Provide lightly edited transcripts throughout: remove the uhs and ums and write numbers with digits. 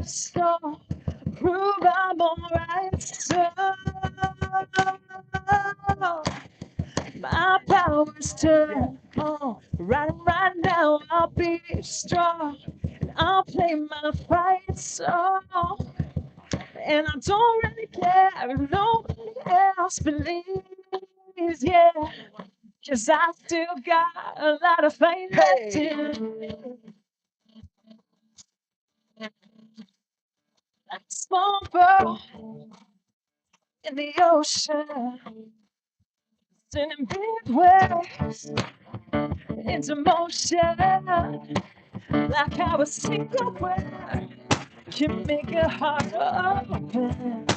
so prove I'm alright. So my powers turn on. Right now, I'll be strong. And I'll play my fight song. And I don't really care if nobody else believes, yeah. 'Cause I still got a lot of faith left in me. Like a small boat in the ocean, sending big waves into motion. Like how a single word can make a heart open.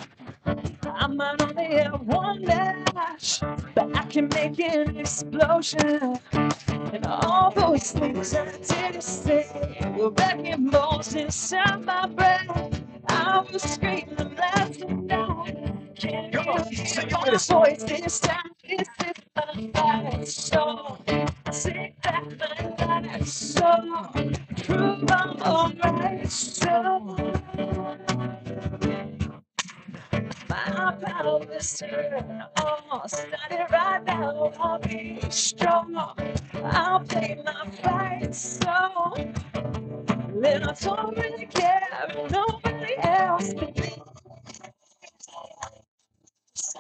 I might only have one match, but I can make an explosion. And all those things I didn't say were wrecking balls inside my brain. I was screaming last night. Can't you hear my voice this time? This is my life song. Sing that my life song. Prove I'm alright. So my powers turn on. Starting right now, I'll be strong. I'll play my fight song. And I don't really care if nobody else believes.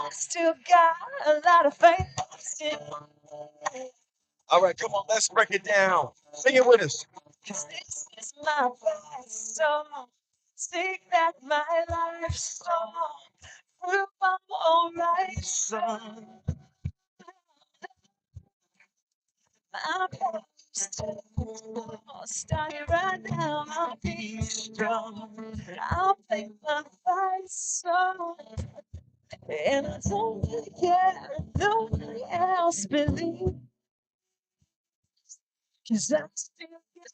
I still got a lot of faith in me. All right, come on, let's break it down. Sing it with us. 'Cause this is my life song. Sing that my life song. Prove I'm alright song. My powers turn on. Starting right now, I'll be strong. I'll play my fight song. And I don't really care if nobody else believes. 'Cause I still get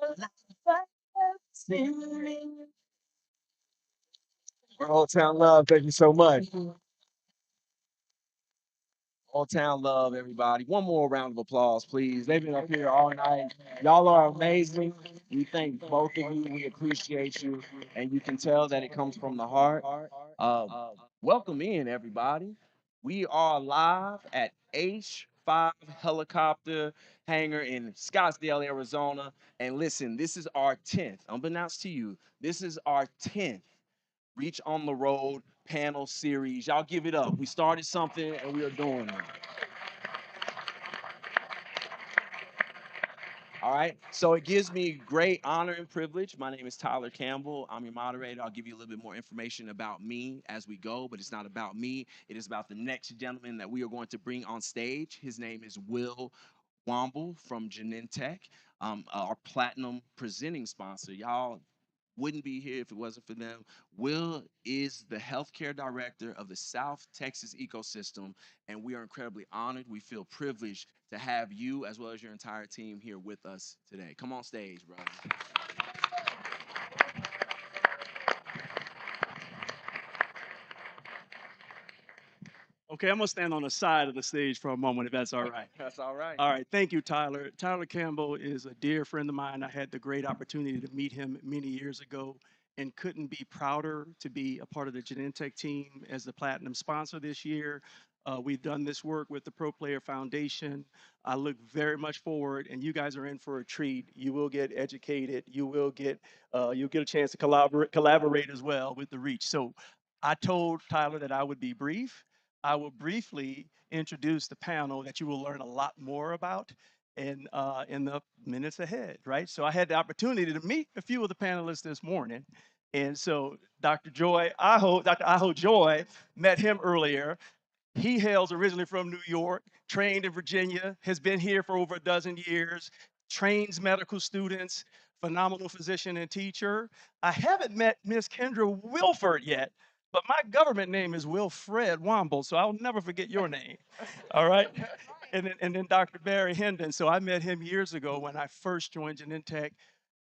a lot of fights in me. For Old Town Love, thank you so much. Old Town Love, everybody. One more round of applause, please. They've been up here all night. Y'all are amazing. We thank both of you. We appreciate you. And you can tell that it comes from the heart. Uh, Welcome in, everybody. We are live at H5 Helicopter Hangar in Scottsdale, Arizona. And listen, this is our 10th, unbeknownst to you, this is our 10th Reach on the Road panel series. Y'all give it up. We started something and we are doing it. All right. So it gives me great honor and privilege. My name is Tyler Campbell. I'm your moderator. I'll give you a little bit more information about me as we go, but it's not about me. It is about the next gentleman that we are going to bring on stage. His name is Will Womble from Genentech, our platinum presenting sponsor. Y'all wouldn't be here if it wasn't for them. Will is the healthcare director of the South Texas ecosystem, and we are incredibly honored. We feel privileged to have you as well as your entire team here with us today. Come on stage, brother. Okay, I'm gonna stand on the side of the stage for a moment, if that's all right. That's all right. All right, thank you, Tyler. Tyler Campbell is a dear friend of mine. I had the great opportunity to meet him many years ago and couldn't be prouder to be a part of the Genentech team as the platinum sponsor this year. We've done this work with the Pro Player Foundation. I look very much forward, and you guys are in for a treat. You will get educated. You'll get a chance to collaborate as well with the rEECh. So I told Tyler that I would be brief. I will briefly introduce the panel that you will learn a lot more about in the minutes ahead, right? So I had the opportunity to meet a few of the panelists this morning. And so Dr. Aho Joy, met him earlier. He hails originally from New York, trained in Virginia, has been here for over a dozen years, trains medical students, phenomenal physician and teacher. I haven't met Miss Kendra Wilford yet, but my government name is Wilfred Womble, so I'll never forget your name. All right. And then Dr. Barry Hendon. So I met him years ago when I first joined Genentech,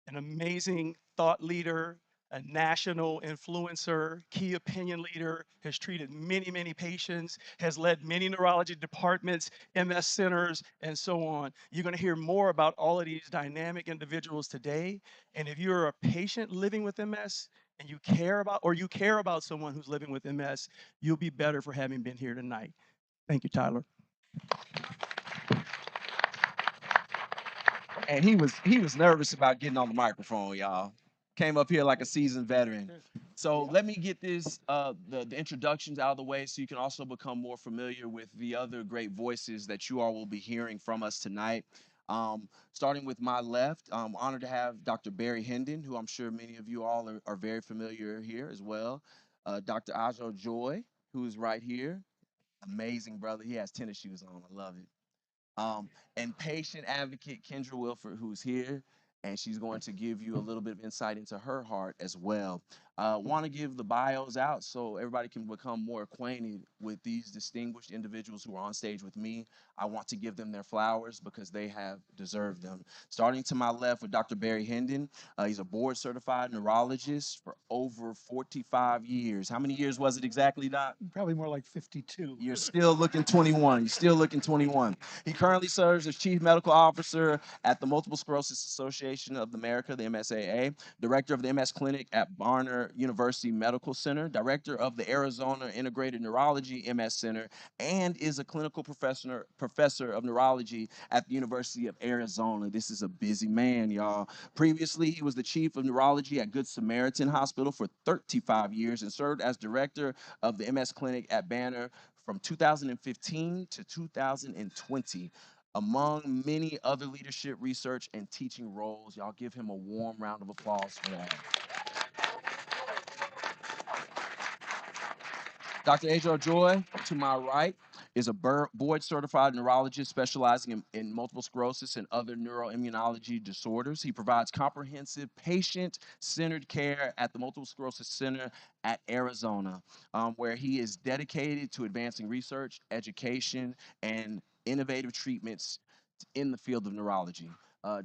an amazing thought leader, a national influencer, key opinion leader, has treated many, many patients, has led many neurology departments, MS centers, and so on. You're going to hear more about all of these dynamic individuals today. And if you're a patient living with MS and you care about someone who's living with MS, you'll be better for having been here tonight. Thank you, Tyler. And he was nervous about getting on the microphone, y'all. Came up here like a seasoned veteran. So let me get the introductions out of the way so you can also become more familiar with the other great voices that you all will be hearing from us tonight. Starting with my left, I'm honored to have Dr. Barry Hendon, who I'm sure many of you all are very familiar here as well. Dr. Ajo Joy, who is right here. Amazing brother. He has tennis shoes on. I love it. And patient advocate Kendra Wilford, who's here, and she's going to give you a little bit of insight into her heart as well. Want to give the bios out so everybody can become more acquainted with these distinguished individuals who are on stage with me. I want to give them their flowers because they have deserved them. Starting to my left with Dr. Barry Hendon. He's a board certified neurologist for over 45 years. How many years was it exactly, Doc? Probably more like 52. You're still looking 21. You're still looking 21. He currently serves as Chief Medical Officer at the Multiple Sclerosis Association of America, the MSAA, Director of the MS Clinic at Barner University Medical Center, Director of the Arizona Integrated Neurology MS Center, and is a clinical professor of neurology at the University of Arizona. This is a busy man, y'all. Previously, he was the Chief of Neurology at Good Samaritan Hospital for 35 years and served as Director of the MS Clinic at Banner from 2015 to 2020, among many other leadership, research, and teaching roles. Y'all give him a warm round of applause for that. Dr. Ajo Joy, to my right, is a board certified neurologist specializing in multiple sclerosis and other neuroimmunology disorders. He provides comprehensive patient centered care at the Multiple Sclerosis Center at Arizona, where he is dedicated to advancing research, education, and innovative treatments in the field of neurology.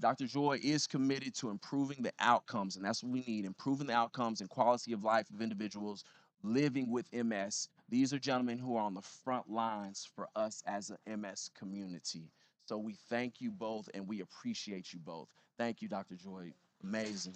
Dr. Joy is committed to improving the outcomes, and that's what we need, improving the outcomes and quality of life of individuals living with MS. These are gentlemen who are on the front lines for us as an MS community. So we thank you both and we appreciate you both. Thank you, Dr. Joy. Amazing.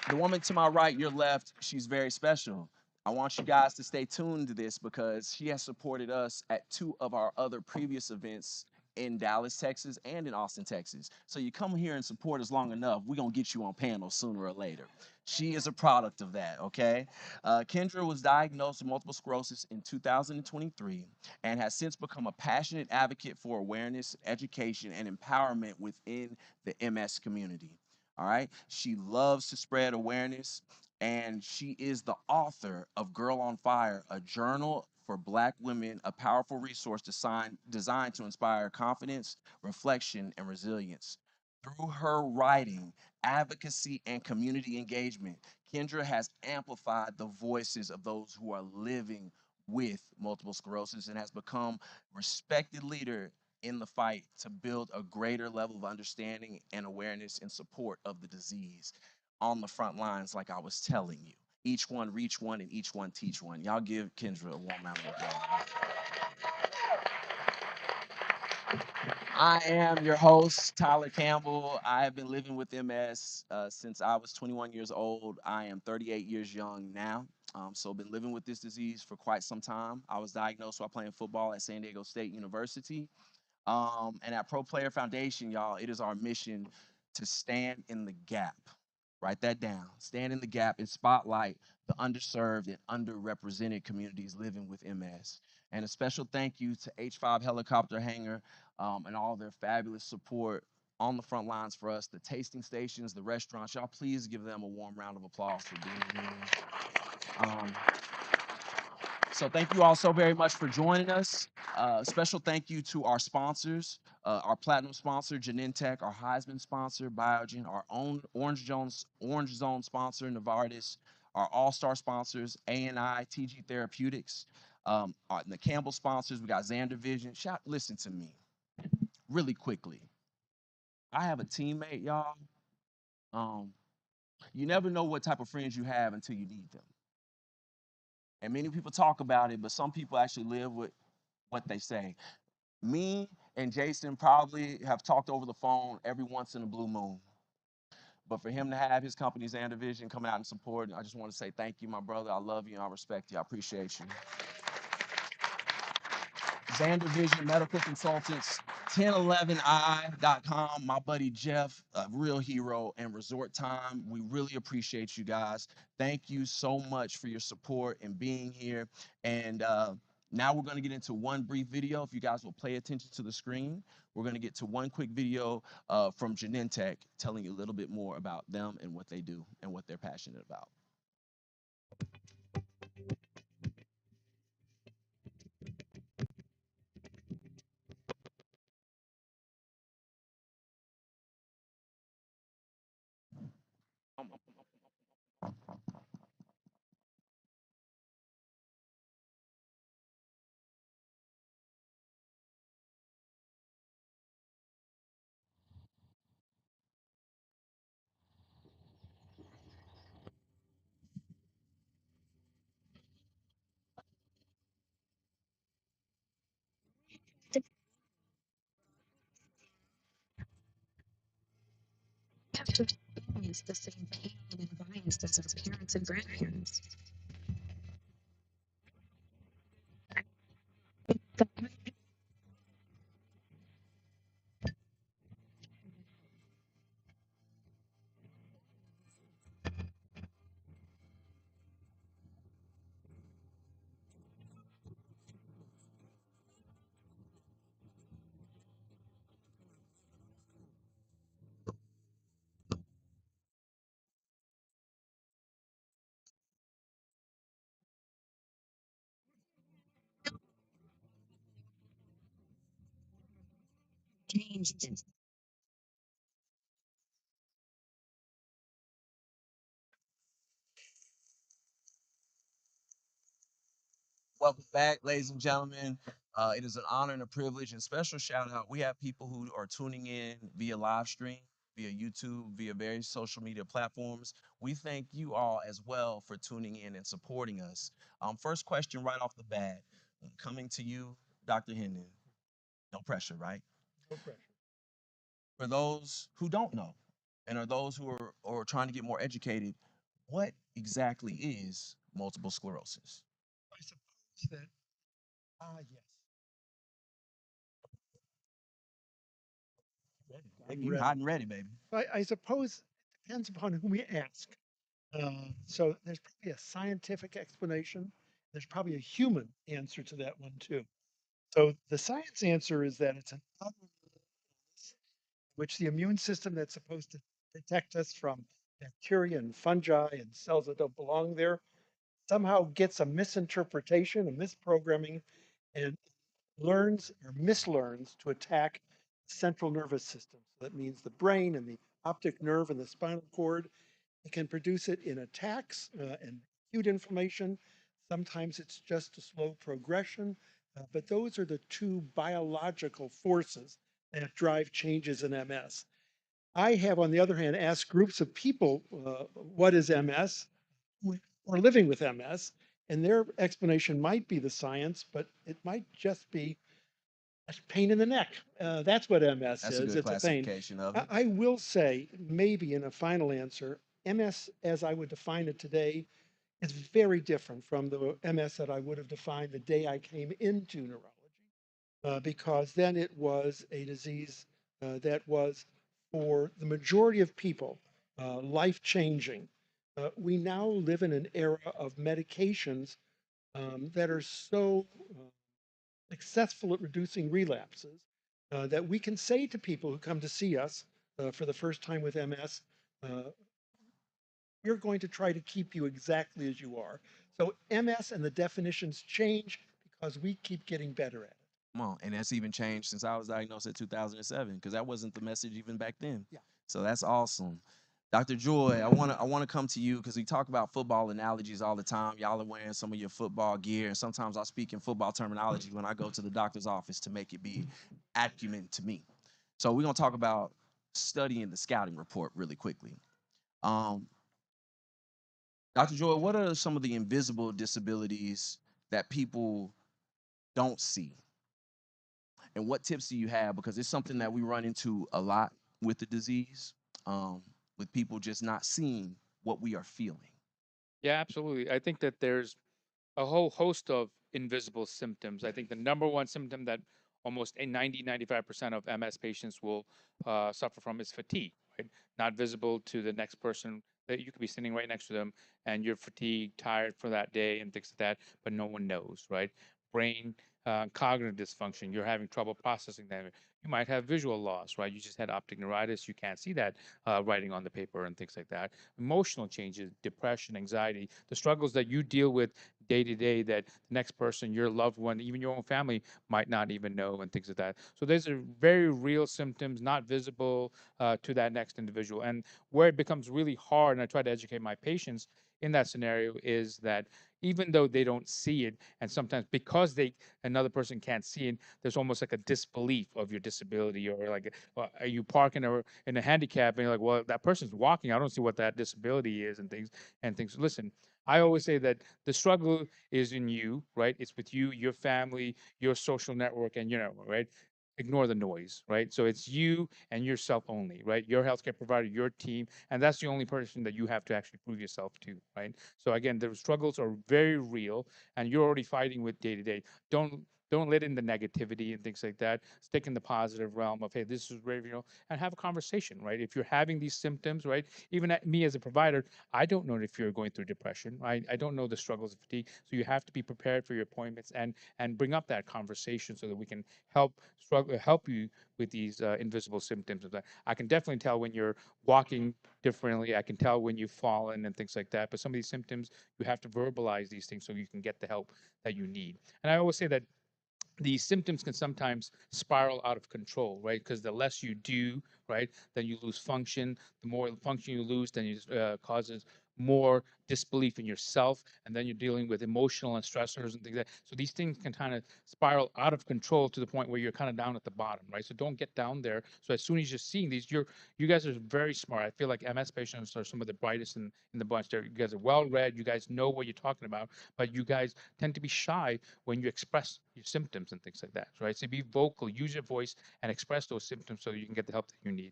The woman to my right, your left, she's very special. I want you guys to stay tuned to this because she has supported us at two of our other previous events in Dallas, Texas, and in Austin, Texas. So you come here and support us long enough, we're going to get you on panels sooner or later. She is a product of that, okay? Kendra was diagnosed with multiple sclerosis in 2023 and has since become a passionate advocate for awareness, education, and empowerment within the MS community. All right. She loves to spread awareness, and she is the author of Girl on Fire, a journal for Black women, a powerful resource designed to inspire confidence, reflection, and resilience. Through her writing, advocacy, and community engagement, Kendra has amplified the voices of those who are living with multiple sclerosis and has become respected leader in the fight to build a greater level of understanding and awareness and support of the disease on the front lines, like I was telling you. Each one reach one and each one teach one. Y'all give Kendra a warm round of applause. I am your host, Tyler Campbell. I have been living with MS since I was 21 years old. I am 38 years young now. So been living with this disease for quite some time. I was diagnosed while playing football at San Diego State University. And at Pro Player Foundation, y'all, it is our mission to stand in the gap. Write that down. Stand in the gap and spotlight the underserved and underrepresented communities living with MS. And a special thank you to H5 Helicopter Hangar and all their fabulous support on the front lines for us, the tasting stations, the restaurants. Y'all, please give them a warm round of applause for being here. So thank you all so very much for joining us. Special thank you to our sponsors, our platinum sponsor, Genentech, our Heisman sponsor, Biogen, our own Orange Zone sponsor, Novartis, our all-star sponsors, ANI, TG Therapeutics, the Campbell sponsors. We got Xander Vision. Listen to me really quickly. I have a teammate, y'all. Um, you never know what type of friends you have until you need them. And many people talk about it, but some people actually live with what they say. Me and Jason probably have talked over the phone every once in a blue moon. But for him to have his company's and division come out and support, I just want to say thank you, my brother. I love you and I respect you. I appreciate you. Xander Vision Medical Consultants, 1011i.com. My buddy Jeff, a real hero, and Resort Time. We really appreciate you guys. Thank you so much for your support and being here. And now we're going to get into one brief video. If you guys will pay attention to the screen, we're going to get to one quick video from Genentech telling you a little bit more about them and what they do and what they're passionate about. Have to experience the same pain and bias as our parents and grandparents. The changed it. Welcome back, ladies and gentlemen. It is an honor and a privilege and special shout out. We have people who are tuning in via live stream, via YouTube, via various social media platforms. We thank you all as well for tuning in and supporting us. First question right off the bat, coming to you, Dr. Hendon. No pressure, right? No pressure. For those who don't know and are those who are or trying to get more educated, what exactly is multiple sclerosis? I suppose that, yes. You hot and ready, baby. I suppose it depends upon whom we ask. So there's probably a scientific explanation. There's probably a human answer to that one too. So the science answer is that it's an autoimmune illness, which the immune system that's supposed to protect us from bacteria and fungi and cells that don't belong there somehow gets a misinterpretation, a misprogramming, and learns or mislearns to attack the central nervous system. So that means the brain and the optic nerve and the spinal cord. It can produce it in attacks and acute inflammation. Sometimes it's just a slow progression, but those are the two biological forces that drive changes in MS. I have, on the other hand, asked groups of people, what is MS, or living with MS, and their explanation might be the science, but it might just be a pain in the neck. That's what MS That's a is. good It's a pain. classification of it. I will say, maybe in a final answer, MS, as I would define it today, is very different from the MS that I would have defined the day I came into neurology, because then it was a disease that was, for the majority of people, life changing. We now live in an era of medications that are so successful at reducing relapses that we can say to people who come to see us for the first time with MS, uh, we're going to try to keep you exactly as you are. So MS and the definitions change because we keep getting better at it. Come on, and that's even changed since I was diagnosed in 2007 because that wasn't the message even back then. Yeah. So that's awesome. Dr. Joy, I wanna come to you because we talk about football analogies all the time. Y'all are wearing some of your football gear, and sometimes I speak in football terminology when I go to the doctor's office to make it be acumen to me. So we're gonna talk about studying the scouting report really quickly. Um, Dr. Joy, what are some of the invisible disabilities that people don't see? And what tips do you have? Because it's something that we run into a lot with the disease, um, with people just not seeing what we are feeling. Yeah, absolutely. I think that there's a whole host of invisible symptoms. I think the number one symptom that almost a 95% of MS patients will suffer from is fatigue, right? Not visible to the next person that you could be sitting right next to them and you're fatigued, tired for that day and things like that, but no one knows, right? Brain cognitive dysfunction, you're having trouble processing that. You might have visual loss, right? You just had optic neuritis, you can't see that writing on the paper and things like that. Emotional changes, depression, anxiety, the struggles that you deal with day to day that the next person, your loved one, even your own family might not even know and things like that. So these are very real symptoms, not visible to that next individual. And where it becomes really hard, and I try to educate my patients in that scenario, is that even though they don't see it, and sometimes because they another person can't see it, there's almost like a disbelief of your disability, or like, well, are you parking in a handicap, and you're like, well, that person's walking, I don't see what that disability is, and things. Listen, I always say that the struggle is in you, right? It's with you, your family, your social network, and your network, right? Ignore the noise, right? So it's you and yourself only, right? Your healthcare provider, your team, and that's the only person that you have to actually prove yourself to, right? So again, the struggles are very real, and you're already fighting with day to day. Don't don't let in the negativity and things like that. Stick in the positive realm of, hey, this is very real, and have a conversation, right? If you're having these symptoms, right? Even at me as a provider, I don't know if you're going through depression. I don't know the struggles of fatigue. So you have to be prepared for your appointments and bring up that conversation so that we can help you with these invisible symptoms of that. I can definitely tell when you're walking differently. I can tell when you've fallen and things like that. But some of these symptoms, you have to verbalize these things so you can get the help that you need. And I always say that these symptoms can sometimes spiral out of control, right? Because the less you do, right, then you lose function. The more function you lose, then it causes more disbelief in yourself, and then you're dealing with emotional and stressors and things like that. So these things can kind of spiral out of control to the point where you're kind of down at the bottom, right? So don't get down there. So as soon as you're seeing these, you guys are very smart. I feel like MS patients are some of the brightest in the bunch. You guys are well read. You guys know what you're talking about, but you guys tend to be shy when you express your symptoms and things like that, right? So be vocal, use your voice, and express those symptoms so you can get the help that you need.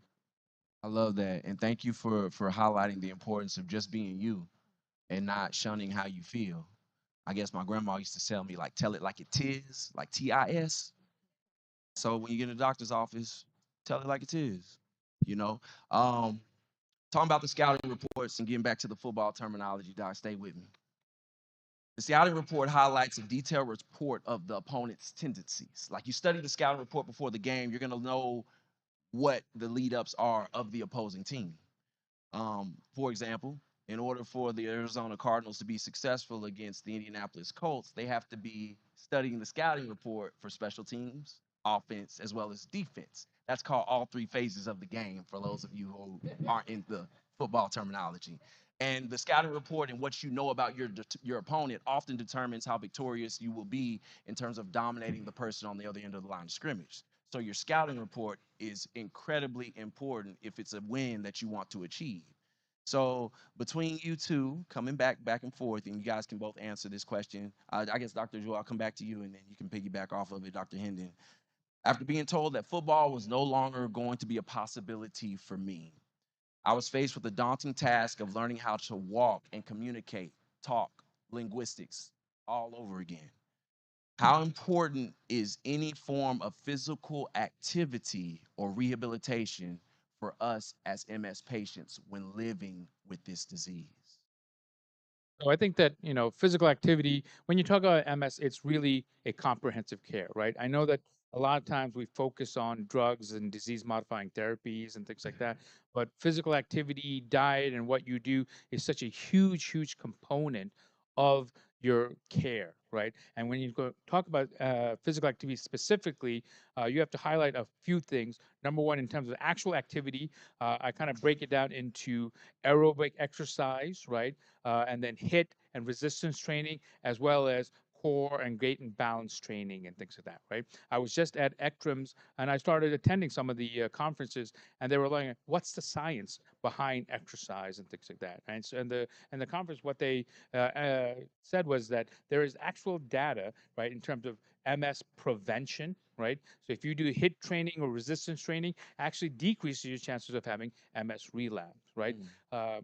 I love that, and thank you for highlighting the importance of just being you and not shunning how you feel. I guess my grandma used to tell me like, tell it like it is, like TIS. So when you get in the doctor's office, tell it like it is. You know, um, talking about the scouting reports and getting back to the football terminology, Doc, stay with me. The scouting report highlights a detailed report of the opponent's tendencies. Like you study the scouting report before the game, you're gonna know what the lead ups are of the opposing team. For example, in order for the Arizona Cardinals to be successful against the Indianapolis Colts, they have to be studying the scouting report for special teams, offense, as well as defense. That's called all three phases of the game for those of you who aren't in the football terminology. And the scouting report and what you know about your opponent often determines how victorious you will be in terms of dominating the person on the other end of the line of scrimmage. So your scouting report is incredibly important if it's a win that you want to achieve. So between you two, coming back and forth, and you guys can both answer this question. I guess Dr. Joe, I'll come back to you, and then you can piggyback off of it, Dr. Hendon. After being told that football was no longer going to be a possibility for me, I was faced with the daunting task of learning how to walk and communicate, talk, linguistics all over again. How important is any form of physical activity or rehabilitation for us as MS patients when living with this disease? So I think that, physical activity, when you talk about MS, it's really a comprehensive care, right? I know that a lot of times we focus on drugs and disease modifying therapies and things like that, but physical activity, diet, and what you do is such a huge component of your care, right? And when you talk about physical activity specifically, you have to highlight a few things. Number one, in terms of actual activity, I kind of break it down into aerobic exercise, right? And then hit and resistance training, as well as core and gait and balance training and things like that, right? I was just at Ectrum's and I started attending some of the conferences, and they were like, "What's the science behind exercise and things like that?" And so, and the conference, what they said was that there is actual data, right, in terms of MS prevention, right? So if you do HIIT training or resistance training, actually decreases your chances of having MS relapse, right?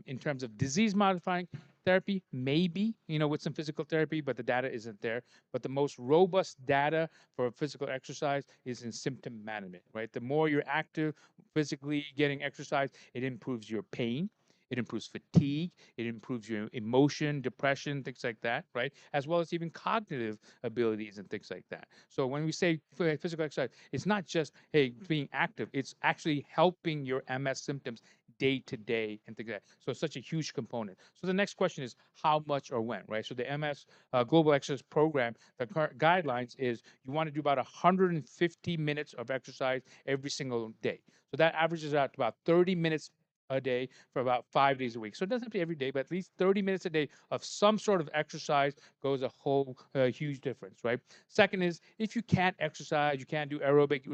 In terms of disease modifying therapy, maybe, with some physical therapy, but the data isn't there. But the most robust data for physical exercise is in symptom management, right? The more you're active, physically getting exercise, it improves your pain. It improves fatigue. It improves your emotion, depression, things like that, right? As well as even cognitive abilities and things like that. So when we say physical exercise, it's not just, hey, being active. It's actually helping your MS symptoms day to day and things like that. So it's such a huge component. So the next question is how much or when, right? So the MS Global Exercise Program, the current guidelines is you want to do about 150 minutes of exercise every single day. So that averages out to about 30 minutes a day for about 5 days a week. So it doesn't have to be every day, but at least 30 minutes a day of some sort of exercise goes a whole huge difference, right? Second is if you can't exercise, you can't do aerobic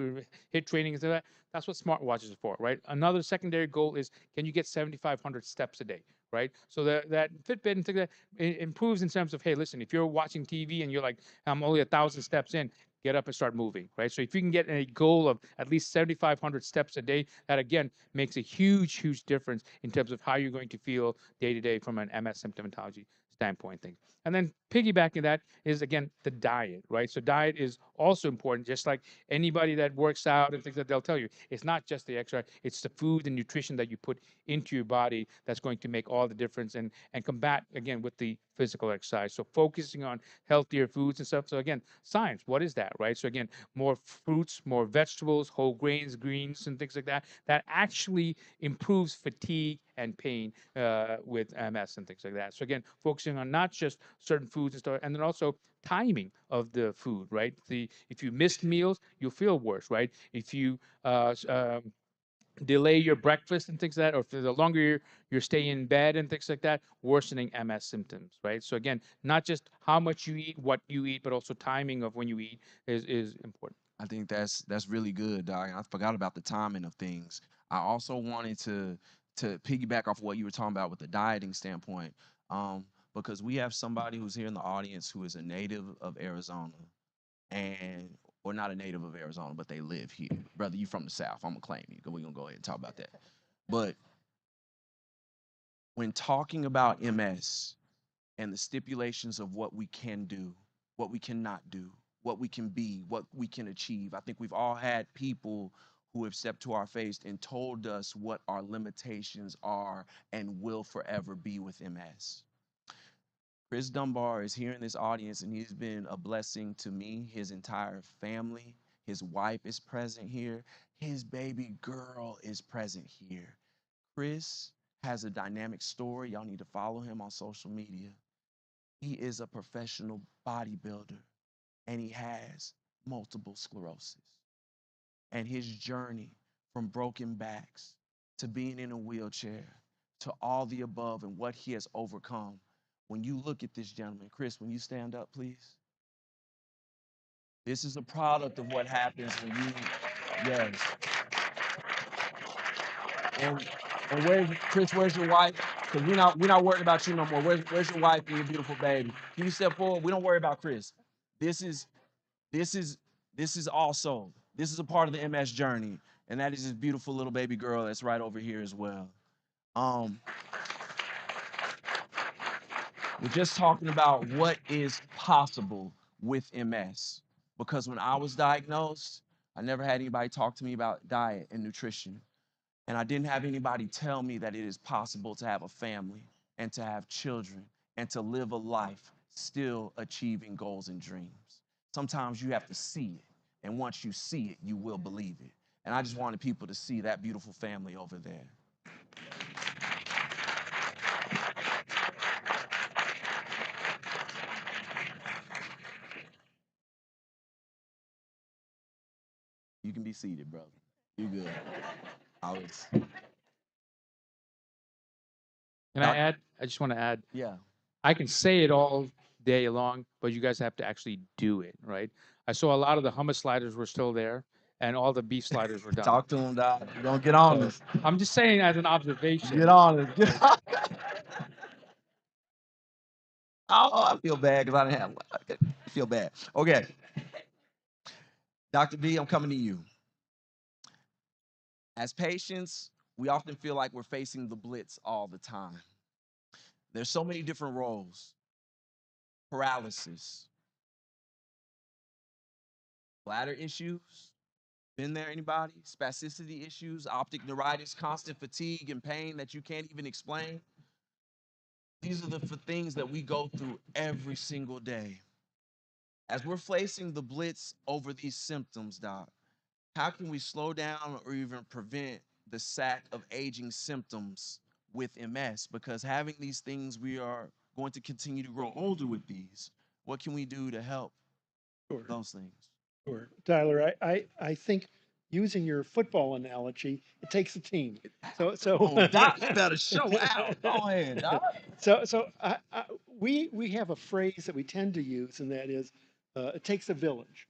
HIIT training and stuff like that, that's what smartwatches are for, right? Another secondary goal is can you get 7,500 steps a day, right? So that Fitbit and things like that improves in terms of, hey, listen, if you're watching TV and you're like, I'm only 1,000 steps in, get up and start moving, right? So if you can get a goal of at least 7,500 steps a day, that again makes a huge, huge difference in terms of how you're going to feel day to day from an MS symptomatology standpoint thing. And then piggybacking that is again the diet, right? So diet is also important, just like anybody that works out and things that they'll tell you. It's not just the exercise, it's the food and nutrition that you put into your body that's going to make all the difference and combat again with the physical exercise. So focusing on healthier foods and stuff. So again, science, what is that, right? So again, more fruits, more vegetables, whole grains, greens, and things like that, that actually improves fatigue and pain with MS and things like that. So again, focusing on not just certain foods and stuff, and then also timing of the food, right? If you missed meals, you'll feel worse, right? If you delay your breakfast and things like that, or for the longer you're staying in bed and things like that, worsening MS symptoms, right? So again, not just how much you eat, what you eat, but also timing of when you eat is important. I think that's really good, Doc. I forgot about the timing of things. I also wanted to piggyback off what you were talking about with the dieting standpoint, because we have somebody who's here in the audience who is a native of Arizona, and or not a native of Arizona, but they live here. Brother, you from the South? I'm gonna claim you. We're gonna go ahead and talk about that. But when talking about MS, and the stipulations of what we can do, what we cannot do, what we can be, what we can achieve. I think we've all had people who have stepped to our face and told us what our limitations are and will forever be with MS. Chris Dunbar is here in this audience, and he's been a blessing to me, his entire family. His wife is present here. His baby girl is present here. Chris has a dynamic story. Y'all need to follow him on social media. He is a professional bodybuilder, and he has multiple sclerosis. And his journey from broken backs to being in a wheelchair to all the above and what he has overcome. When you look at this gentleman, Chris, when you stand up, please. This is a product of what happens when you, yes. And where's Chris? Where's your wife? Because we're not worried about you no more. Where's your wife and your beautiful baby? Can you step forward? We don't worry about Chris. This is this is this is also this is a part of the MS journey, and that is this beautiful little baby girl that's right over here as well. Um, we're just talking about what is possible with MS, because when I was diagnosed, I never had anybody talk to me about diet and nutrition, and I didn't have anybody tell me that it is possible to have a family and to have children and to live a life still achieving goals and dreams. Sometimes you have to see it. And once you see it, you will believe it. And I just wanted people to see that beautiful family over there. You can be seated, brother. You good. I was, Can I Doc, add? I just want to add, yeah. I can say it all day long, but you guys have to actually do it, right? I saw a lot of the hummus sliders were still there, and all the beef sliders were done. Talk to him, Doc. You don't get on So this. I'm just saying as an observation. Get on this. Get on. Oh, I feel bad because I didn't have one. I feel bad. Okay. Dr. B, I'm coming to you. As patients, we often feel like we're facing the blitz all the time. There's so many different roles. Paralysis, bladder issues, been there anybody? Spasticity issues, optic neuritis, constant fatigue and pain that you can't even explain. These are the things that we go through every single day. As we're facing the blitz over these symptoms, Doc, how can we slow down or even prevent the sack of aging symptoms with MS? Because having these things, we are going to continue to grow older with these. What can we do to help Sure, those things? sure. Tyler, I think using your football analogy, it takes a team. Oh, Doc, you better show out. Go ahead, Doc. We have a phrase that we tend to use, and that is, it takes a village.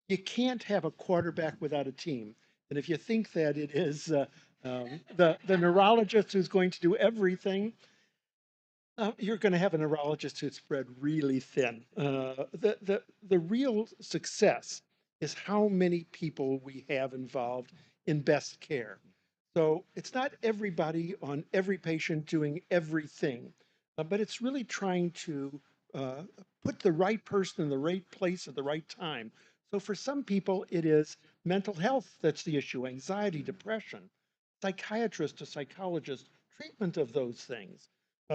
You can't have a quarterback without a team. And if you think that it is the neurologist who's going to do everything, you're going to have a neurologist who's spread really thin. The real success is how many people we have involved in best care. So it's not everybody on every patient doing everything, but it's really trying to uh, put the right person in the right place at the right time. So for some people, it is mental health that's the issue, anxiety, depression, psychiatrist to psychologist, treatment of those things.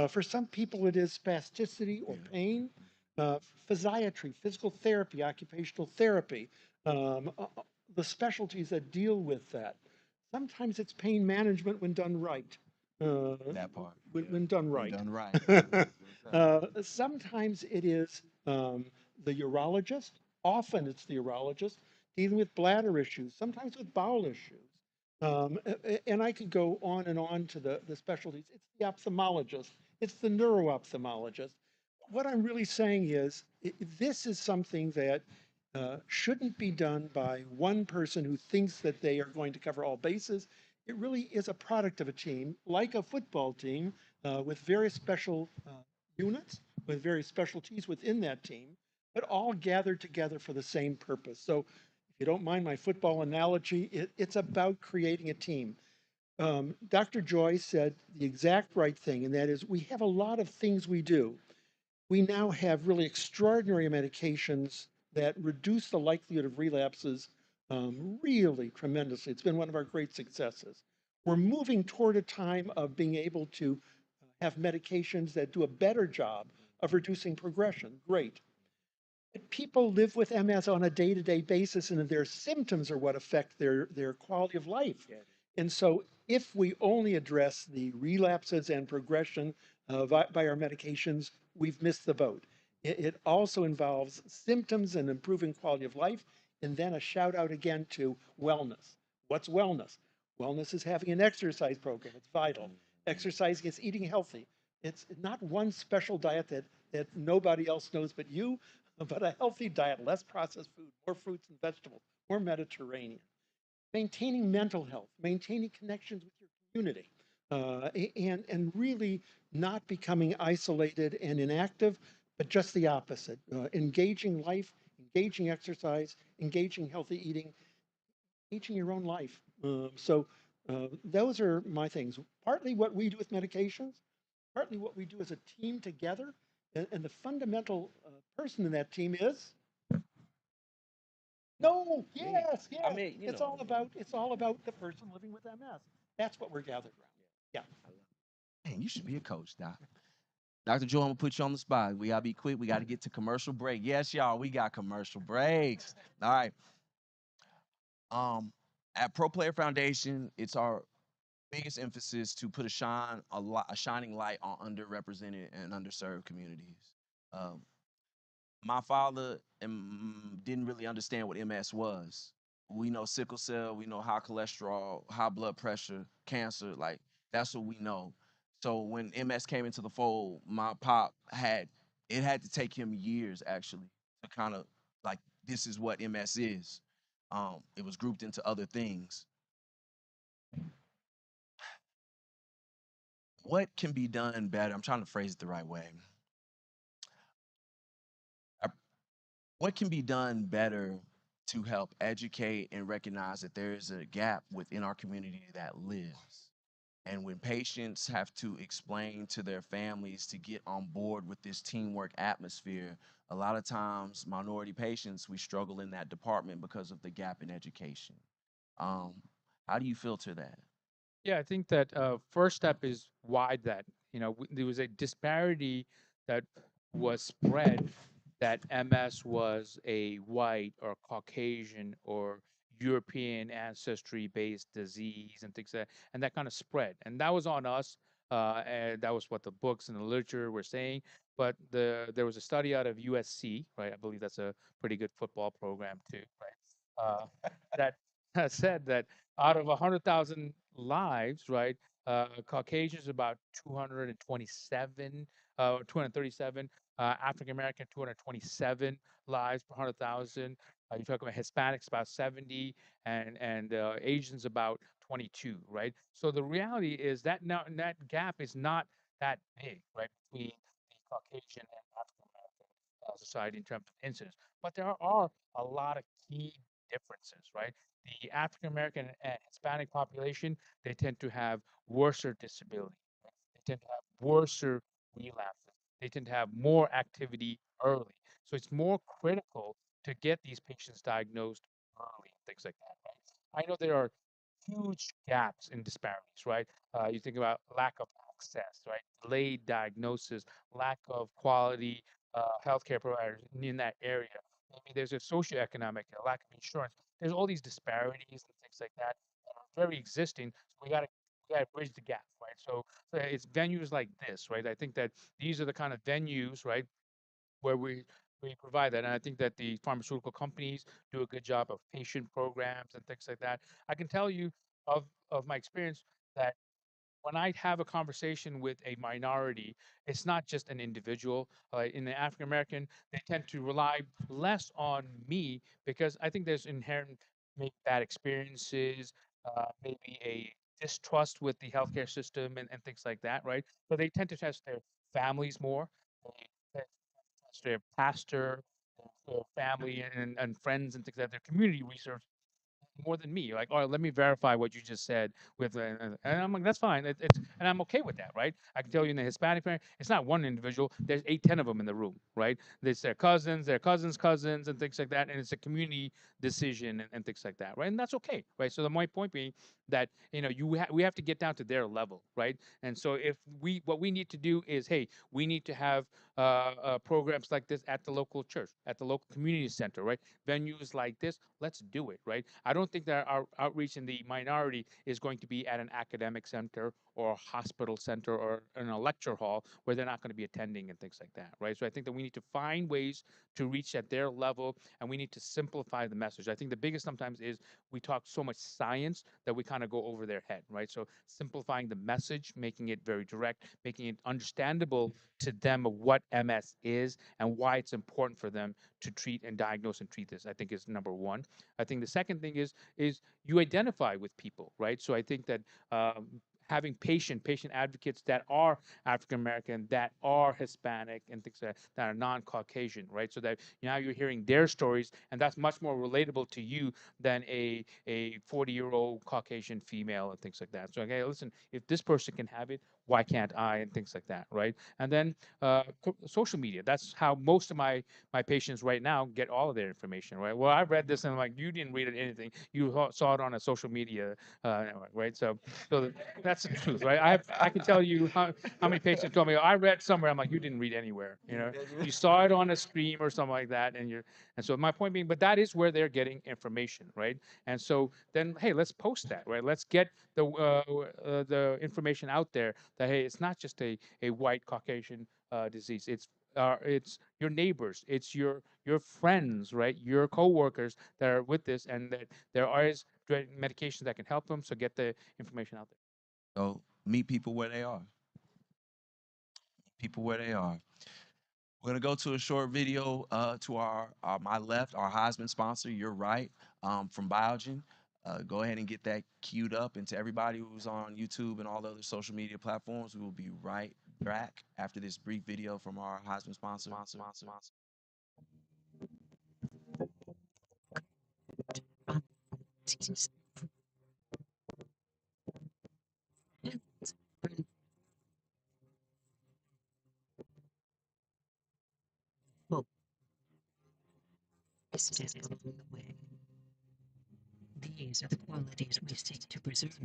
For some people, it is spasticity or pain, uh, physiatry, physical therapy, occupational therapy, the specialties that deal with that. Sometimes it's pain management when done right. That part. When done When right. done right. Sometimes it is the urologist. Often it's the urologist dealing with bladder issues, sometimes with bowel issues. And I could go on and on to the specialties. It's the ophthalmologist, it's the neuro-ophthalmologist. What I'm really saying is this is something that shouldn't be done by one person who thinks that they are going to cover all bases. It really is a product of a team, like a football team, with very special units, with various specialties within that team, but all gathered together for the same purpose. So if you don't mind my football analogy, it's about creating a team. Dr. Joy said the exact right thing, and that is we have a lot of things we do. We now have really extraordinary medications that reduce the likelihood of relapses really tremendously. It's been one of our great successes. We're moving toward a time of being able to have medications that do a better job of reducing progression. Great. But people live with MS on a day-to-day basis, and their symptoms are what affect their quality of life. And so if we only address the relapses and progression by our medications, we've missed the boat. It also involves symptoms and improving quality of life, and then a shout out again to wellness. What's wellness? Wellness is having an exercise program. It's vital. Exercising is eating healthy. It's not one special diet that nobody else knows but you, but a healthy diet, less processed food, more fruits and vegetables, more Mediterranean. Maintaining mental health, maintaining connections with your community, and really not becoming isolated and inactive, but just the opposite. Engaging life, engaging exercise, engaging healthy eating, engaging your own life. Those are my things. Partly what we do with medications, partly what we do as a team together, and the fundamental person in that team is no, yes, I yes. mean, you It's know. all about the person living with MS. That's what we're gathered around. Yeah. Man, you should be a coach, Doc. Dr. Joe, I'm gonna put you on the spot. We gotta be quick. We gotta get to commercial break. Yes, y'all, we got commercial breaks. All right. Um, at Pro Player Foundation, it's our biggest emphasis to put a shining light on underrepresented and underserved communities. Um, my father didn't really understand what MS was. We know sickle cell, we know high cholesterol, high blood pressure, cancer, like that's what we know. So when MS came into the fold, my pop had it had to take him years actually to kind of like this is what MS is. It was grouped into other things. What can be done better? I'm trying to phrase it the right way. Uh, What can be done better to help educate and recognize that there is a gap within our community that lives? And when patients have to explain to their families to get on board with this teamwork atmosphere, a lot of times minority patients, we struggle in that department because of the gap in education. Um, how do you filter that? Yeah, I think that first step is wide that there was a disparity that was spread that MS was a white or Caucasian or European ancestry based disease and things like that, and that kind of spread, and that was on us. And that was what the books and the literature were saying. But there was a study out of USC, right? I believe that's a pretty good football program too, right? That said that out of 100,000 lives, right, Caucasians about 227, 237, African American 227 lives per 100,000. You talk about Hispanics about 70, and Asians about 22, right? So the reality is that now that gap is not that big, right, between the Caucasian and African American society in terms of incidence, but there are a lot of key differences, right? The African American and Hispanic population, they tend to have worser disability. Right? They tend to have worser relapses. They tend to have more activity early. So it's more critical to get these patients diagnosed early, things like that, right? I know there are huge gaps in disparities, right? You think about lack of access, right? Delayed diagnosis, lack of quality healthcare providers in that area. Maybe there's a socioeconomic lack of insurance. There's all these disparities and things like that that are very existing. So we gotta bridge the gap, right? So it's venues like this, right? I think that these are the kind of venues, right, where we provide that. And I think that the pharmaceutical companies do a good job of patient programs and things like that. I can tell you of my experience that when I have a conversation with a minority, it's not just an individual. In the African American, they tend to rely less on me because I think there's inherent maybe bad experiences, maybe a distrust with the healthcare system and things like that, right? So they tend to test their families more. They test their pastor, their family, and friends and things like that, their community research more than me. Like, all right, let me verify what you just said with, and I'm like, that's fine. It's and I'm okay with that, right? I can tell you in the Hispanic family, it's not one individual. There's 8, 10 of them in the room, right? There's their cousins, cousins, and things like that, and it's a community decision and things like that, right? And that's okay, right? So my point being that we have to get down to their level, right? And so if what we need to do is, hey, we need to have programs like this at the local church, at the local community center, right? Venues like this, let's do it, right? I don't think that our outreach in the minority is going to be at an academic center or a hospital center or in a lecture hall where they're not going to be attending and things like that, right? So I think that we need to find ways to reach at their level, and we need to simplify the message. I think the biggest sometimes is we talk so much science that we kind of go over their head, right? So simplifying the message, making it very direct, making it understandable to them of what MS is and why it's important for them to treat and diagnose and treat this, I think is number one. I think the second thing is you identify with people, right? So I think that having patient advocates that are African American, that are Hispanic, and things that are non-Caucasian, right? So that now you're hearing their stories, and that's much more relatable to you than a 40-year-old Caucasian female and things like that. So okay, listen, if this person can have it, why can't I? And things like that, right? And then social media. That's how most of my patients right now get all of their information, right? Well, I read this and I'm like, you didn't read anything. You saw it on a social media network, right? So that's the truth, right? I can tell you how many patients told me, oh, I read somewhere. I'm like, you didn't read anywhere, you know? You saw it on a stream or something like that, and so my point being, but that is where they're getting information, right? And so then, hey, let's post that, right? Let's get the information out there that hey, it's not just a white Caucasian disease. It's your neighbors, it's your friends, right? Your coworkers that are with this, and that there are medications that can help them. So get the information out there. So meet people where they are. people where they are. We're gonna go to a short video to our my left, our Heisman sponsor. You're right, from Biogen. Go ahead and get that queued up. And to everybody who's on YouTube and all the other social media platforms, we will be right back after this brief video from our Heisman sponsor. Hope is steady along the way. These are the qualities we seek to preserve.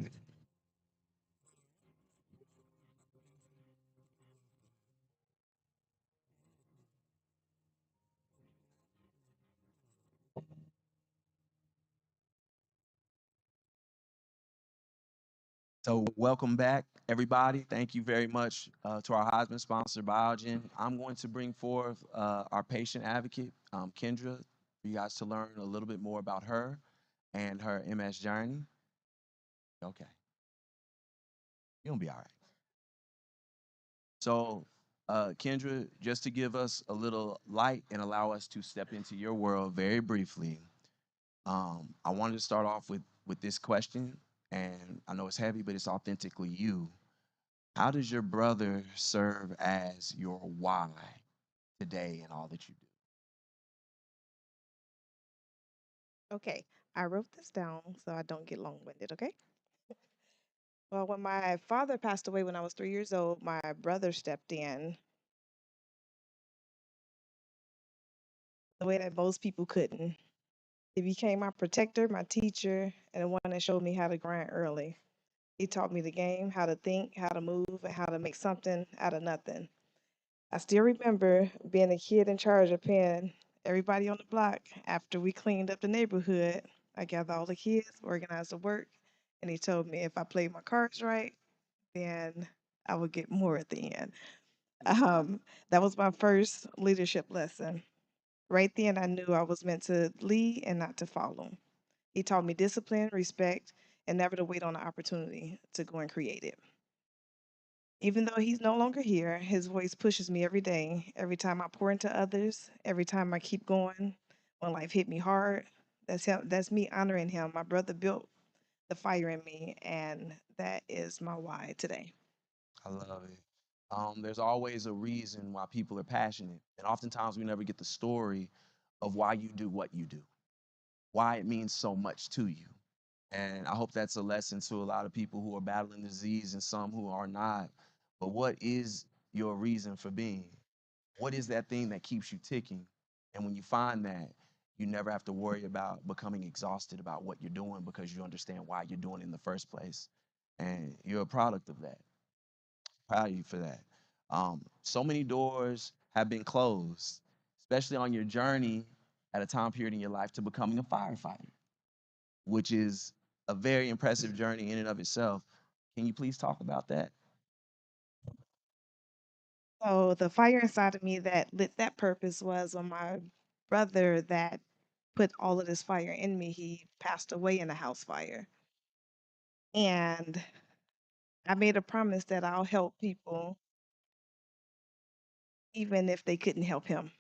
So welcome back, everybody. Thank you very much to our Heisman sponsor, Biogen. I'm going to bring forth our patient advocate, Kendra, for you guys to learn a little bit more about her and her MS journey. Okay, you'll be all right. So, Kendra, just to give us a little light and allow us to step into your world very briefly, I wanted to start off with this question, and I know it's heavy, but it's authentically you. How does your brother serve as your why today and all that you do? Okay, I wrote this down so I don't get long-winded, okay? Well, when my father passed away when I was 3 years old, my brother stepped in the way that most people couldn't. He became my protector, my teacher, and the one that showed me how to grind early. He taught me the game, how to think, how to move, and how to make something out of nothing. I still remember being a kid in charge of paying everybody on the block after we cleaned up the neighborhood. I gathered all the kids, organized the work, and he told me if I played my cards right, then I would get more at the end. Um, that was my first leadership lesson. Right then, I knew I was meant to lead and not to follow. He taught me discipline, respect, and never to wait on an opportunity to go and create it. Even though he's no longer here, his voice pushes me every day, every time I pour into others, every time I keep going when life hit me hard. That's him, that's me honoring him. My brother built the fire in me, and that is my why today. I love it. There's always a reason why people are passionate, and oftentimes we never get the story of why you do what you do, why it means so much to you. And I hope that's a lesson to a lot of people who are battling disease and some who are not. But what is your reason for being? What is that thing that keeps you ticking? And when you find that, you never have to worry about becoming exhausted about what you're doing because you understand why you're doing it in the first place. And you're a product of that. Proud of you for that. So many doors have been closed, especially on your journey at a time period in your life to becoming a firefighter, which is a very impressive journey in and of itself. Can you please talk about that? So the fire inside of me that lit that purpose was when my brother that put all of this fire in me, he passed away in a house fire. And I made a promise that I'll help people even if they couldn't help him.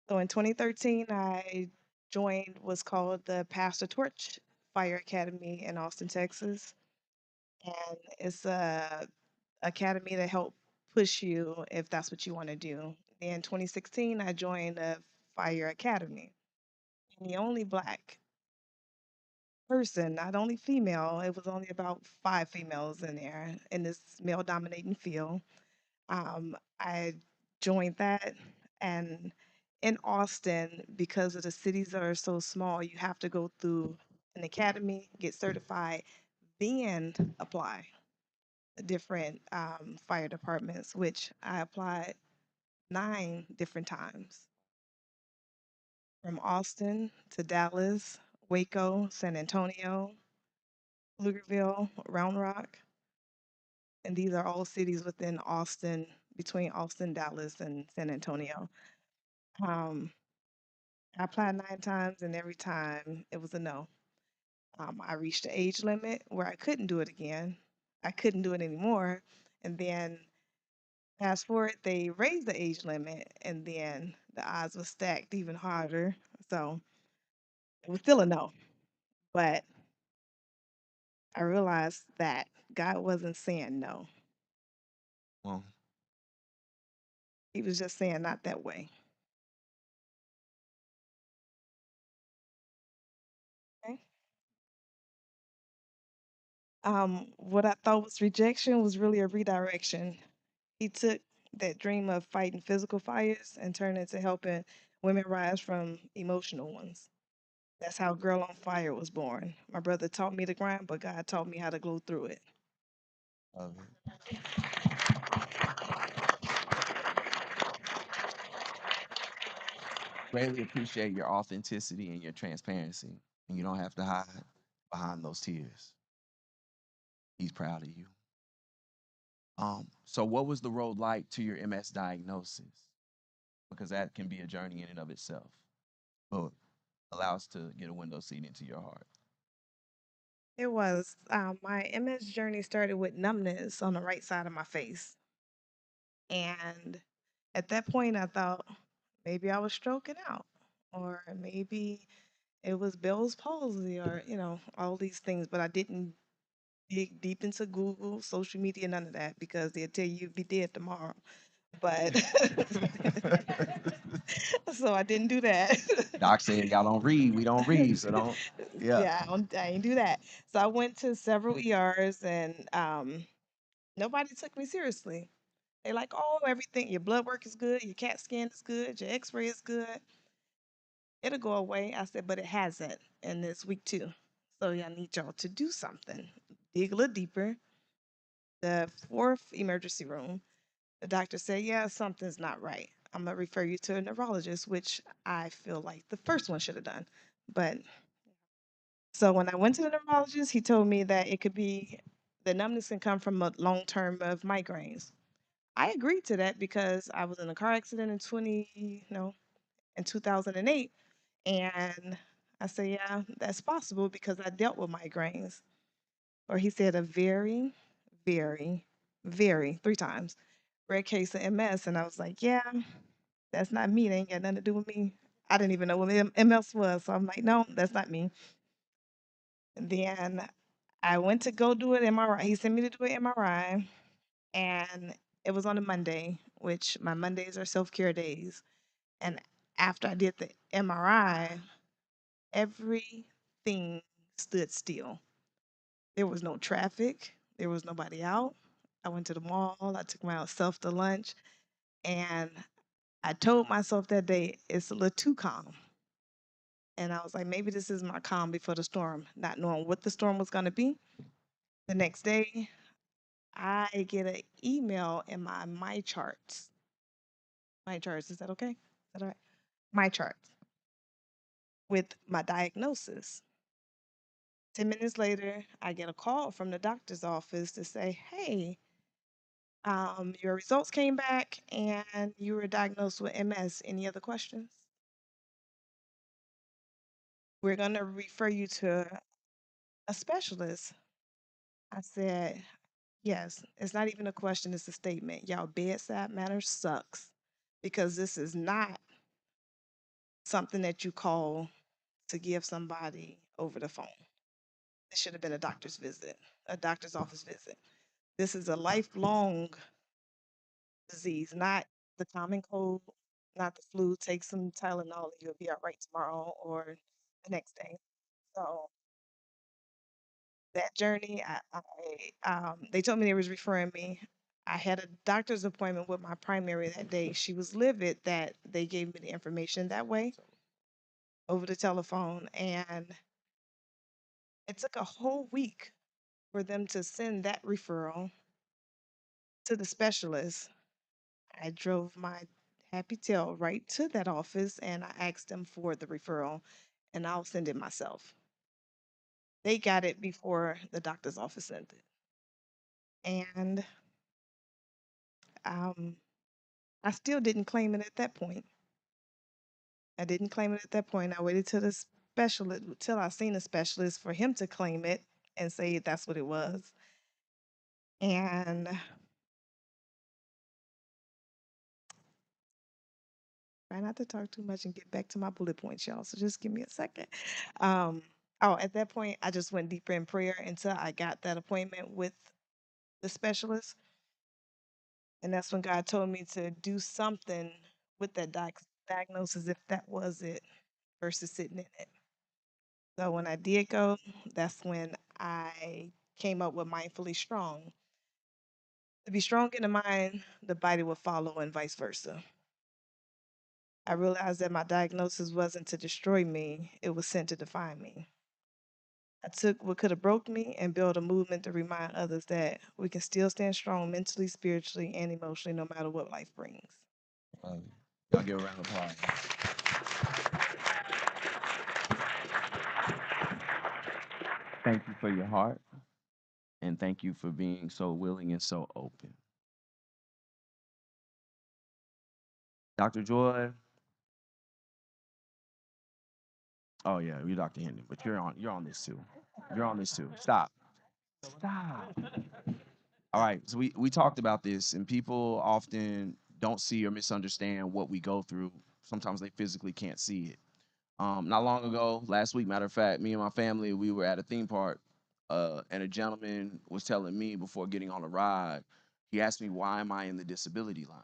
So in 2013, I joined what's called the Pastor Torch Fire Academy in Austin, Texas. And it's a academy to help push you if that's what you want to do. In 2016, I joined the Fire Academy. And the only black person, not only female, it was only about 5 females in there in this male dominating field. I joined that, and in Austin, because of the cities that are so small, you have to go through an academy, get certified, then apply to different fire departments, which I applied 9 different times from Austin to Dallas, Waco, San Antonio, Pflugerville, Round Rock, and these are all cities within Austin, between Austin, Dallas, and San Antonio. Um, I applied 9 times, and every time it was a no. I reached the age limit where I couldn't do it again. I couldn't do it anymore. And then Fast forward, they raised the age limit, and then the odds were stacked even harder. So it was still a no. But I realized that God wasn't saying no. Well, He was just saying not that way. Okay. What I thought was rejection was really a redirection. He took that dream of fighting physical fires and turned it to helping women rise from emotional ones. That's how Girl on Fire was born. My brother taught me to grind, but God taught me how to glow through it. uh, greatly appreciate your authenticity and your transparency. And you don't have to hide behind those tears. He's proud of you. So what was the road like to your MS diagnosis? Because that can be a journey in and of itself. But allow us to get a window seat into your heart. It was my MS journey started with numbness on the right side of my face. And at that point, I thought maybe I was stroking out, or maybe it was Bell's palsy, or, all these things. But I didn't dig deep into Google, social media, none of that, because they'll tell you you'll be dead tomorrow. But so I didn't do that. Doc said y'all don't read, we don't read, so don't. Yeah. Yeah, I didn't do that. So I went to several ERs, and nobody took me seriously. They like, oh, everything, your blood work is good, your CAT scan is good, your X-ray is good. It'll go away. I said, but it hasn't, and it's week 2. So I need y'all to do something. Dig a little deeper. The 4th emergency room, the doctor said, yeah, something's not right. I'm gonna refer you to a neurologist, which I feel like the first one should have done. But so when I went to the neurologist, he told me that it could be the numbness can come from a long term of migraines. I agreed to that because I was in a car accident in 2008, and I said, yeah, that's possible because I dealt with migraines. Or he said a very, very, very 3 times rare case of MS, and I was like, yeah, that's not me. That ain't got nothing to do with me. I didn't even know what MS was, so I'm like, no, that's not me. And then I went to go do an MRI. He sent me to do an MRI, and it was on a Monday, which my Mondays are self-care days. And after I did the MRI, everything stood still. There was no traffic. There was nobody out. I went to the mall. I took myself to lunch, and I told myself that day it's a little too calm. And I was like, maybe this is my calm before the storm, not knowing what the storm was going to be. The next day, I get an email in my charts. My charts, is that okay? Is that all right? My charts with my diagnosis. 10 minutes later, I get a call from the doctor's office to say, hey, your results came back and you were diagnosed with MS. Any other questions? We're going to refer you to a specialist. I said, yes, it's not even a question, it's a statement. Y'all bedside manner sucks because this is not something that you call to give somebody over the phone. It should have been a doctor's visit, a doctor's office visit. This is a lifelong disease, not the common cold, not the flu. Take some Tylenol and you'll be all right tomorrow or the next day. So that journey, they told me they was referring me. I had a doctor's appointment with my primary that day. She was livid that they gave me the information that way over the telephone, and it took a whole week for them to send that referral to the specialist. I drove my happy tail right to that office and I asked them for the referral, and I'll send it myself. They got it before the doctor's office sent it. And um, I still didn't claim it at that point. I didn't claim it at that point. I waited till the specialist, till I seen a specialist for him to claim it and say that's what it was. And Try not to talk too much and get back to my bullet points, y'all. So just give me a second. Um, oh, at that point, I just went deeper in prayer until I got that appointment with the specialist. And that's when God told me to do something with that diagnosis, if that was it, versus sitting in it. So when I did go, that's when I came up with mindfully strong. To be strong in the mind, the body will follow, and vice versa. I realized that my diagnosis wasn't to destroy me, it was sent to define me. I took what could have broke me and built a movement to remind others that we can still stand strong mentally, spiritually, and emotionally no matter what life brings. Y'all give a round of applause. Thank you for your heart, and thank you for being so willing and so open. Dr. Joy. Oh yeah, you're Dr. Hendon, but you're on this too. You're on this too. Stop. Stop. All right. So we talked about this, and people often don't see or misunderstand what we go through. Sometimes they physically can't see it. Not long ago, last week, matter of fact, me and my family, we were at a theme park, and a gentleman was telling me before getting on a ride, he asked me, why am I in the disability line?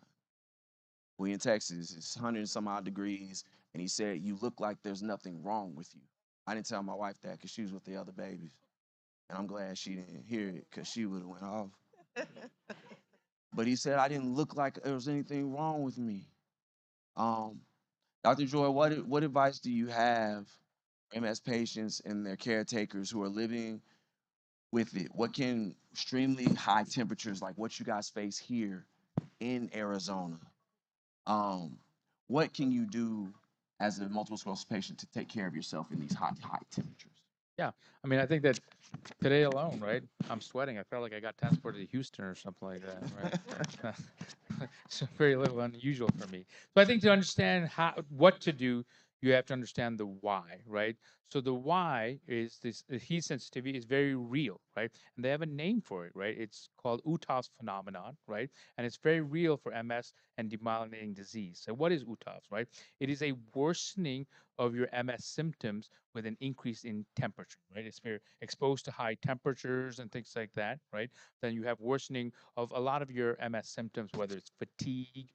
We in Texas, it's 100 and some odd degrees, and he said, you look like there's nothing wrong with you. I didn't tell my wife that because she was with the other babies, and I'm glad she didn't hear it because she would have went off. But he said I didn't look like there was anything wrong with me. Um, Dr. Joy, what advice do you have for MS patients and their caretakers who are living with it? What can extremely high temperatures like what you guys face here in Arizona? Um, what can you do as a multiple sclerosis patient to take care of yourself in these high temperatures? Yeah, I mean, I think that today alone, right? I'm sweating. I felt like I got transported to Houston or something like that, right? It's very little unusual for me. So I think to understand what to do, you have to understand the why, right? So the why is this: the heat sensitivity is very real, right? And they have a name for it, right? It's called Uthoff's phenomenon, right? And it's very real for MS and demyelinating disease. So what is Uthoff's, right? It is a worsening of your MS symptoms with an increase in temperature, right? If you're exposed to high temperatures and things like that, right? Then you have worsening of a lot of your MS symptoms, whether it's fatigue,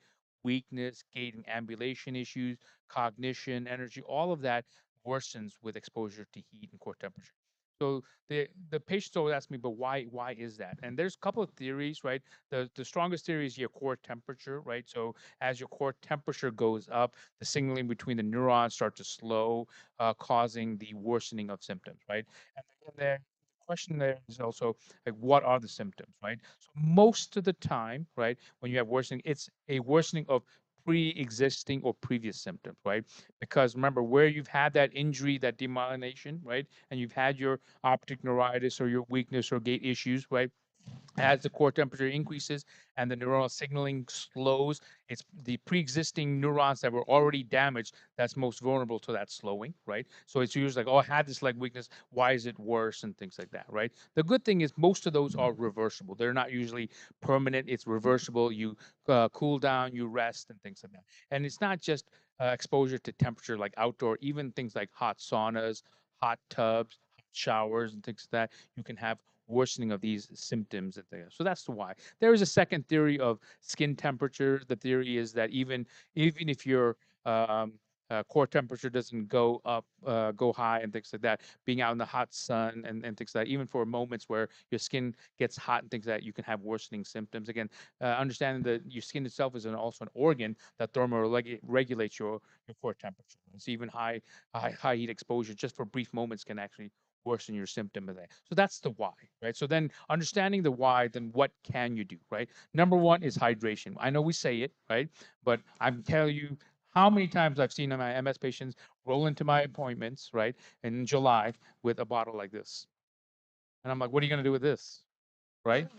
weakness, gait and ambulation issues, cognition, energy, all of that worsens with exposure to heat and core temperature. So the patients always ask me, but why is that? And there's a couple of theories, right? The strongest theory is your core temperature, right? So as your core temperature goes up, the signaling between the neurons start to slow, causing the worsening of symptoms, right? And then the question there is also like, what are the symptoms, right? So most of the time, right, when you have worsening, it's a worsening of pre-existing or previous symptoms, right? Because remember, where you've had that injury, that demyelination, right, and you've had your optic neuritis or your weakness or gait issues, right? As the core temperature increases and the neuronal signaling slows, it's the pre-existing neurons that were already damaged that's most vulnerable to that slowing, right? So it's usually like, oh, I had this leg weakness, why is it worse, and things like that, right? The good thing is most of those are reversible. They're not usually permanent. It's reversible. You cool down, you rest, and things like that. And it's not just exposure to temperature like outdoor, even things like hot saunas, hot tubs, hot showers, and things like that. You can have worsening of these symptoms that they have. So that's the why. There is a second theory of skin temperature. The theory is that even if your um, core temperature doesn't go up, go high, and things like that, being out in the hot sun and things like that, even for moments where your skin gets hot and things like that, you can have worsening symptoms. Again, understanding that your skin itself is also an organ that thermoregulates your core temperature. It's even high heat exposure just for brief moments can actually worsen your symptom of that. So that's the why, right? So then understanding the why, then what can you do, right? Number one is hydration. I know we say it, right? But I'm telling you how many times I've seen my MS patients roll into my appointments, right, in July with a bottle like this. And I'm like, what are you going to do with this, right?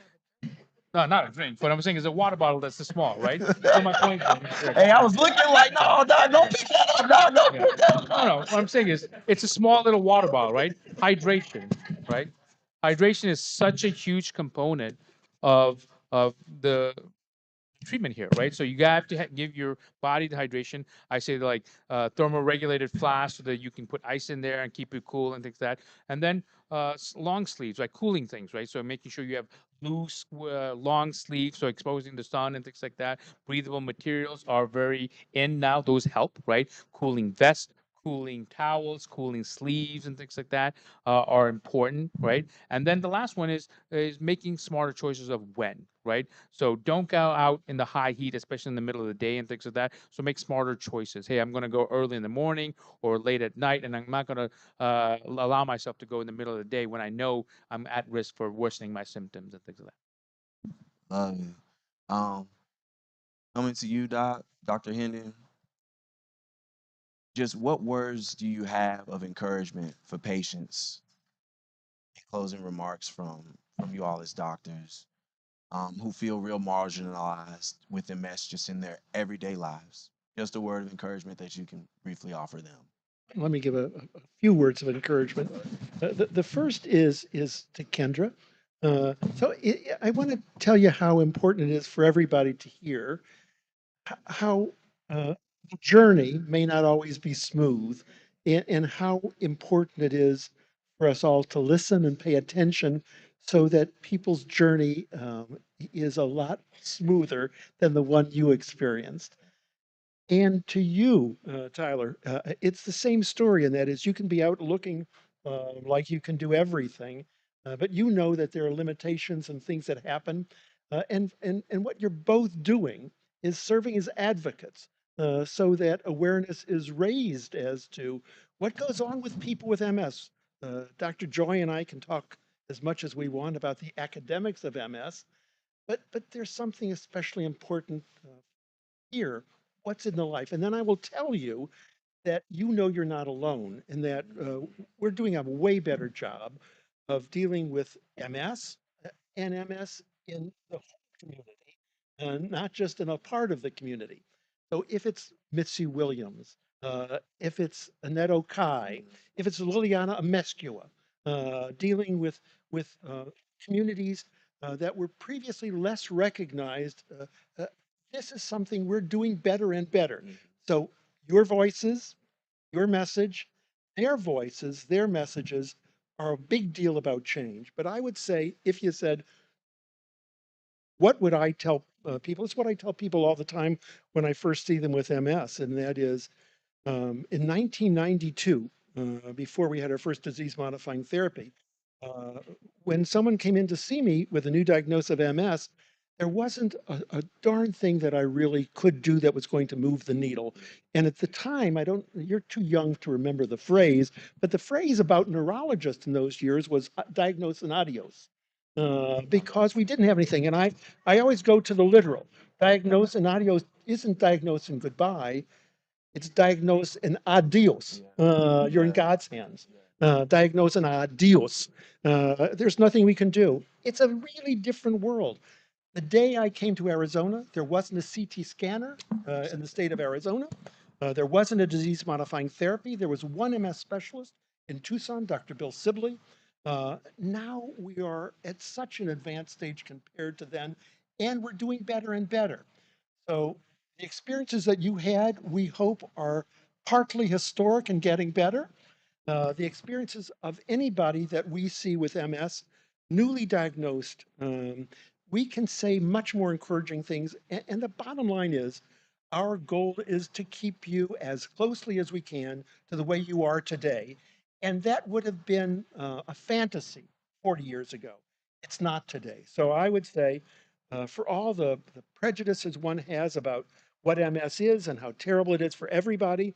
No, not a drink. What I'm saying is a water bottle that's this small, right? So my point is, Hey, I was looking like, no, don't pick that up, no, don't yeah. pick that up. No, what I'm saying is it's a small little water bottle, right? Hydration, right? Hydration is such a huge component of the treatment here, right? So you have to give your body the hydration. I say like thermoregulated flask so that you can put ice in there and keep it cool and things like that. And then long sleeves, like cooling things, right? So making sure you have loose, long sleeves, so exposing the sun and things like that. Breathable materials are very in now. Those help, right? Cooling vest, cooling towels, cooling sleeves, and things like that are important, right? And then the last one is making smarter choices of when, right? So don't go out in the high heat, especially in the middle of the day and things like that. So make smarter choices. Hey, I'm going to go early in the morning or late at night, and I'm not going to allow myself to go in the middle of the day when I know I'm at risk for worsening my symptoms and things like that. Love it. Um, Coming to you, Dr. Hendon, just what words do you have of encouragement for patients and closing remarks from you all as doctors who feel real marginalized with MS just in their everyday lives? Just a word of encouragement that you can briefly offer them. Let me give a few words of encouragement. The first is to Kendra. I want to tell you how important it is for everybody to hear how the journey may not always be smooth, and how important it is for us all to listen and pay attention so that people's journey is a lot smoother than the one you experienced. And to you, Tyler, it's the same story, and that is you can be out looking like you can do everything, but you know that there are limitations and things that happen. And what you're both doing is serving as advocates so that awareness is raised as to what goes on with people with MS. Dr. Joy and I can talk as much as we want about the academics of MS, but there's something especially important here, what's in the life. And then I will tell you that you know you're not alone and that we're doing a way better job of dealing with MS and MS in the whole community, not just in a part of the community. So if it's Mitzi Williams, if it's Annette Okai, if it's Liliana Amescua, dealing with communities that were previously less recognized, this is something we're doing better and better. So your voices, your message, their voices, their messages are a big deal about change. But I would say, if you said, what would I tell people? It's what I tell people all the time when I first see them with MS, and that is in 1992, before we had our first disease modifying therapy, uh, when someone came in to see me with a new diagnosis of MS, there wasn't a darn thing that I really could do that was going to move the needle. And at the time, you're too young to remember the phrase, but the phrase about neurologists in those years was diagnose and adios. Because we didn't have anything. And I always go to the literal. Diagnose and adios isn't diagnose and goodbye, it's diagnose and adios. You're in God's hands. Diagnose and adios. There's nothing we can do. It's a really different world. The day I came to Arizona, there wasn't a CT scanner in the state of Arizona. There wasn't a disease modifying therapy. There was one MS specialist in Tucson, Dr. Bill Sibley. Now we are at such an advanced stage compared to then, and we're doing better and better. So the experiences that you had, we hope, are partly historic and getting better. The experiences of anybody that we see with MS, newly diagnosed, we can say much more encouraging things. And the bottom line is, our goal is to keep you as closely as we can to the way you are today. And that would have been a fantasy 40 years ago. It's not today. So I would say, for all the prejudices one has about what MS is and how terrible it is for everybody,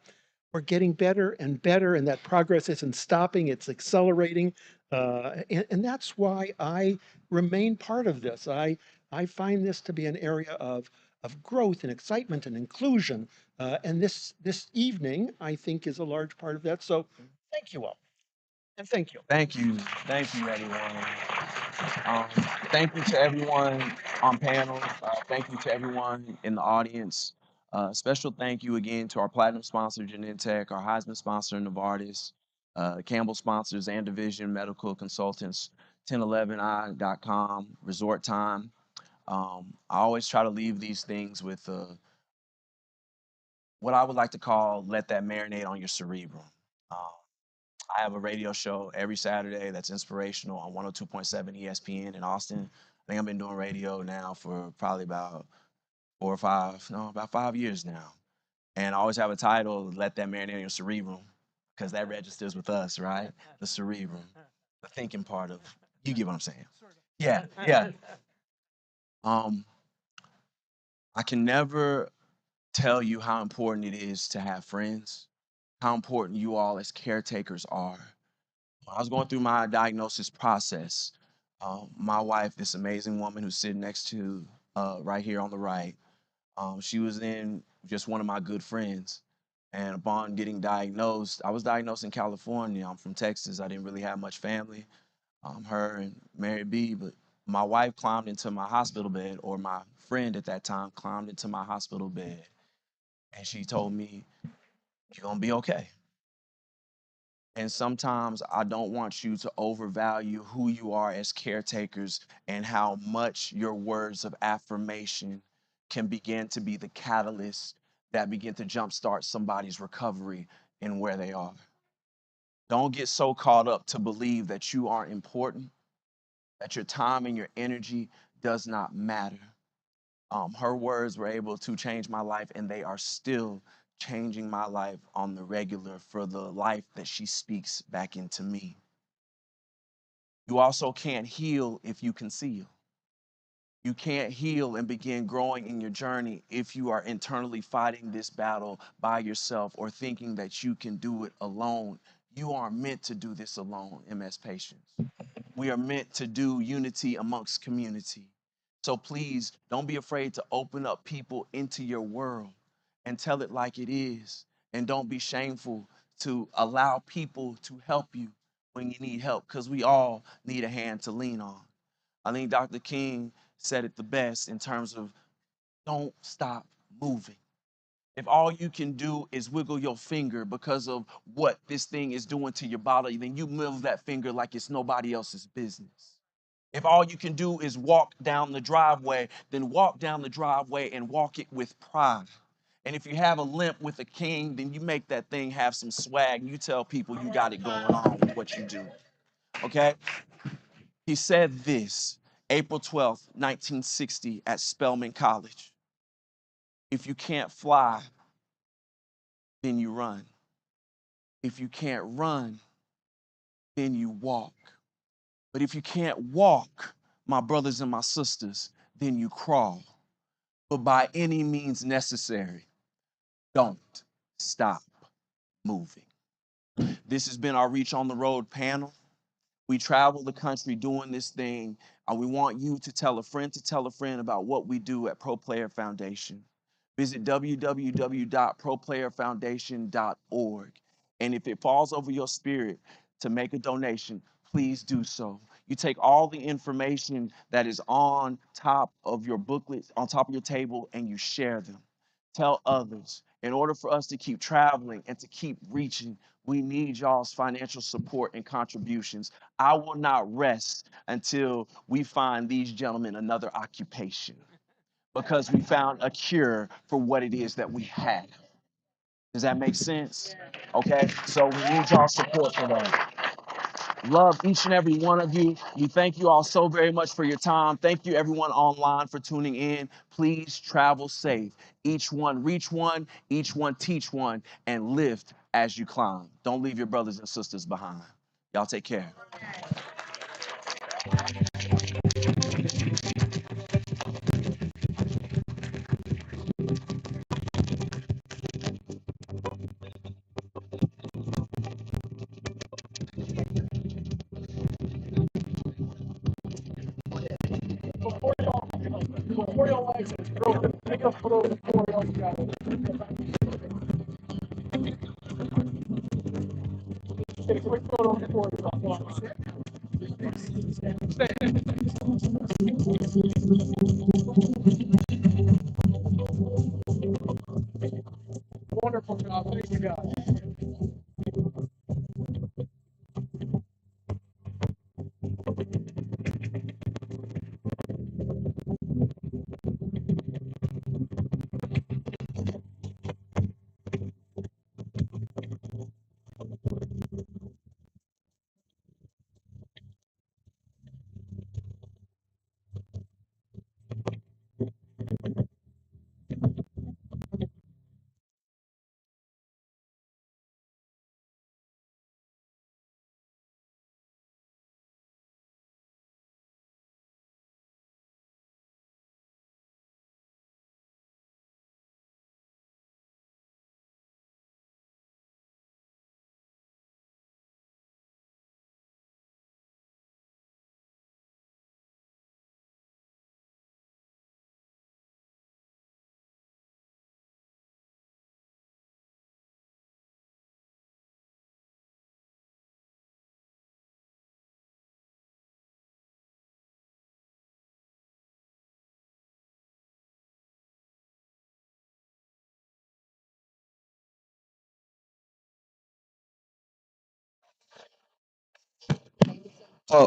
we're getting better and better, and that progress isn't stopping, it's accelerating. And that's why I remain part of this. I find this to be an area of growth and excitement and inclusion. And this evening, I think, is a large part of that. So thank you all. And thank you. Thank you. Thank you, everyone. Um, Thank you to everyone on panel. Thank you to everyone in the audience. Special thank you again to our platinum sponsor, Genentech, our Heisman sponsor, Novartis, Campbell sponsors, and Division Medical Consultants, 1011i.com, Resort Time. I always try to leave these things with what I would like to call let that marinate on your cerebrum. Um, I have a radio show every Saturday that's inspirational on 102.7 ESPN in Austin. I think I've been doing radio now for probably about 4 or 5, no, about 5 years now. And I always have a title, Let That Marinate on Your Cerebrum, because that registers with us, right? The cerebrum, the thinking part of, you get what I'm saying. Yeah, yeah. Um, I can never tell you how important it is to have friends, how important you all as caretakers are. When I was going through my diagnosis process, my wife, this amazing woman who's sitting next to right here on the right, she was in just one of my good friends. And upon getting diagnosed, I was diagnosed in California. I'm from Texas. I didn't really have much family. Her and Mary B. But my wife climbed into my hospital bed, or my friend at that time climbed into my hospital bed, and she told me, "You're gonna be okay." And sometimes I don't want you to overvalue who you are as caretakers and how much your words of affirmation can begin to be the catalyst that begin to jumpstart somebody's recovery and where they are. Don't get so caught up to believe that you aren't important, that your time and your energy does not matter. Her words were able to change my life, and they are still changing my life on the regular for the life that she speaks back into me. You also can't heal if you conceal. You can't heal and begin growing in your journey if you are internally fighting this battle by yourself or thinking that you can do it alone. You aren't meant to do this alone, MS patients. We are meant to do unity amongst community. So please don't be afraid to open up people into your world and tell it like it is. And don't be shameful to allow people to help you when you need help, because we all need a hand to lean on. I think Dr. King said it the best in terms of don't stop moving. If all you can do is wiggle your finger because of what this thing is doing to your body, then you move that finger like it's nobody else's business. If all you can do is walk down the driveway, then walk down the driveway and walk it with pride. And if you have a limp with a king, then you make that thing have some swag. And you tell people you got it going on with what you do. Okay? He said this April 12th, 1960, at Spelman College. If you can't fly, then you run. If you can't run, then you walk. But if you can't walk, my brothers and my sisters, then you crawl. But by any means necessary, don't stop moving. This has been our Reach on the Road panel. We travel the country doing this thing, and we want you to tell a friend about what we do at Pro Player Foundation. Visit www.proplayerfoundation.org. And if it falls over your spirit to make a donation, please do so. You take all the information that is on top of your booklet, on top of your table, and you share them. Tell others. In order for us to keep traveling and to keep reaching, we need y'all's financial support and contributions. I will not rest until we find these gentlemen another occupation, because we found a cure for what it is that we have. Does that make sense? Okay, so we need y'all support for that. Love each and every one of you. We thank you all so very much for your time. Thank you everyone online for tuning in. Please travel safe. Each one reach one, each one teach one, and lift as you climb. Don't leave your brothers and sisters behind. Y'all take care. Before y'all exit, take a photo before y'all travel. Take a quick photo before y'all travel. Wonderful job. Thank you guys.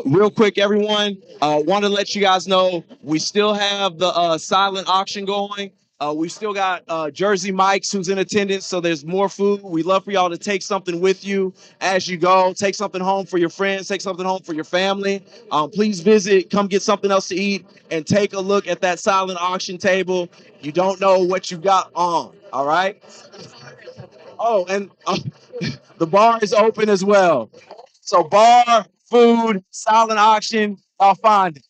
Real quick, everyone, want to let you guys know we still have the silent auction going. We still got Jersey Mike's who's in attendance, so there's more food. We'd love for y'all to take something with you as you go. Take something home for your friends, take something home for your family. Please visit, come get something else to eat, and take a look at that silent auction table. You don't know what you got on, all right? Oh, and the bar is open as well. So bar, food, silent auction, y'all find it.